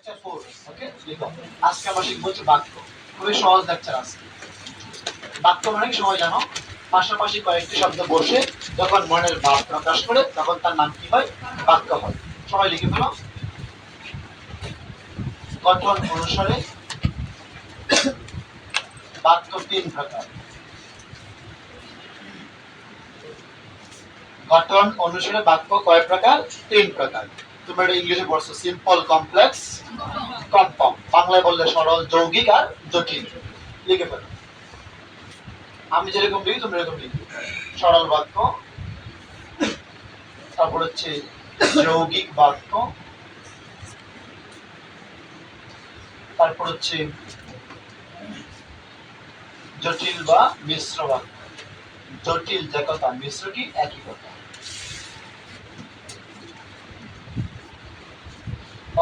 lecture 4 ওকে লিখো আজকে আমরা শিখব হচ্ছে বাক্য খুবই সহজ লেকচার আজকে বাক্য মানে সবাই জানো পাশাপাশি কয়েকটি শব্দ বসে যখন মনের ভাব প্রকাশ করে তখন তার নাম কি হয় বাক্য হয় সবাই লিখে ফেলো গঠন অনুসারে বাক্য তিন প্রকার গঠন অনুসারে বাক্য কয় প্রকার তিন প্রকার তোমরা এটা ইংলিশে পড়ছো সিম্পল কমপ্লেক্স কম্পাউন্ড বাংলায় বললে সরল যৌগিক আর জটিল লিখে ফেলো আমি যেরকম লিখি তোমরা এরকম লিখবে সরল বাক্য তারপর হচ্ছে যৌগিক বাক্য তারপর হচ্ছে জটিল বা মিশ্র বাক্য জটিল যে কথা মিশ্র কি একই কথা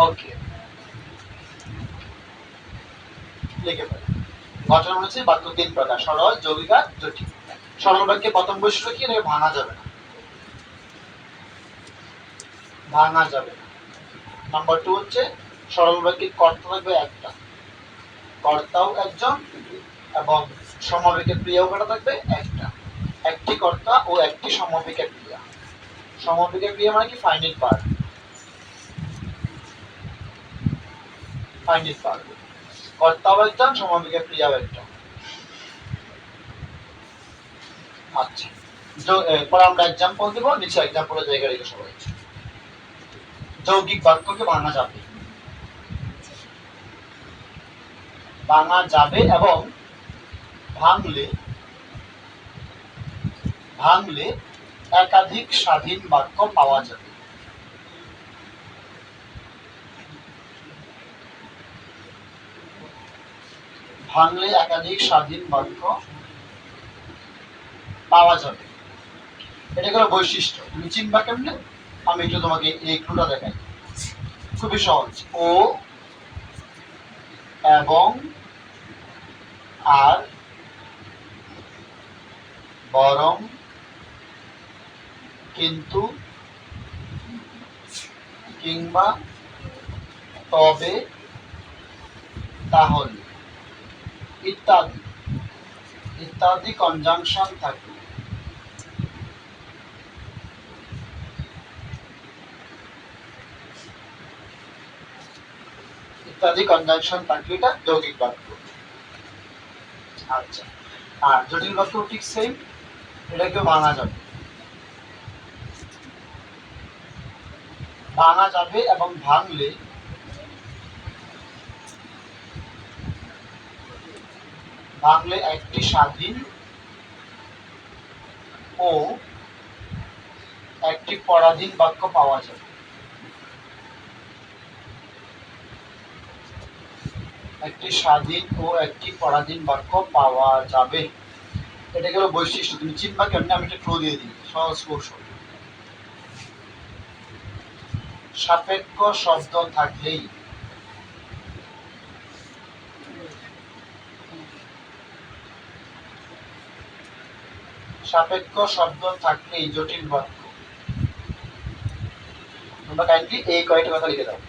ওকে লিখে ফেলো গঠন হচ্ছে বাক্য তিন প্রকার সরল যৌগিক আর জটিল সরল বাক্যে প্রথম বৈশিষ্ট্য কি এটাকে ভাঙা যাবে না ভাঙা যাবে না নাম্বার 2 হচ্ছে সরল বাক্যে কর্তা থাকবে একটা কর্তাও একজন এবং সমবেগে ক্রিয়াও করা থাকবে একটা একটি কর্তা ও একটি সমবেগে ক্রিয়া সমবেগে ক্রিয়া মানে কি ফাইনাইট পার্ট ফাইনাইট পার্ট কর্তাও একজন সমবেগে ক্রিয়াও একটা আচ্ছা পরে আমরা एग्जांपल দেব নিচে एग्जांपलेর জায়গা রেখে সবাই যৌগিক বাক্যকে ভাঙা যাবে এবং ভাঙলে একাধিক স্বাধীন বাক্য পাওয়া যাবে ভাঙলে একাধিক স্বাধীন বাক্য পাওয়া যাবে এটা হলো বৈশিষ্ট্য তুমি চিনবা কেমনে আমি একটু তোমাকে এই ক্লুটা দেখাই খুবই সহজ ও এবং আর বরং কিন্তু কিংবা তবে তাহলে ইত্যাদি ইত্যাদি কনজাংশন থাকে ইত্যাদি কনজাংশন থাকলে এটা যৌগিক বাক্য আচ্ছা আর জটিল বাক্য ঠিক সেম এটাকে ভাঙা যাবে এবং ভাঙলে একটি স্বাধীন ও একটি পরাধীন বাক্য পাওয়া যাবে একটি স্বাধীন ও একটি পরাধীন বাক্য পাওয়া যাবে এটা হলো বৈশিষ্ট্য তুমি চিনবা কেমনে আমি একটা ক্লু দিয়ে দিই সহজ কৌশল সাপেক্ষ শব্দ থাকলেই জটিল বাক্য তোমরা কাইন্ডলি এই কয়েকটা কথা লিখে দাও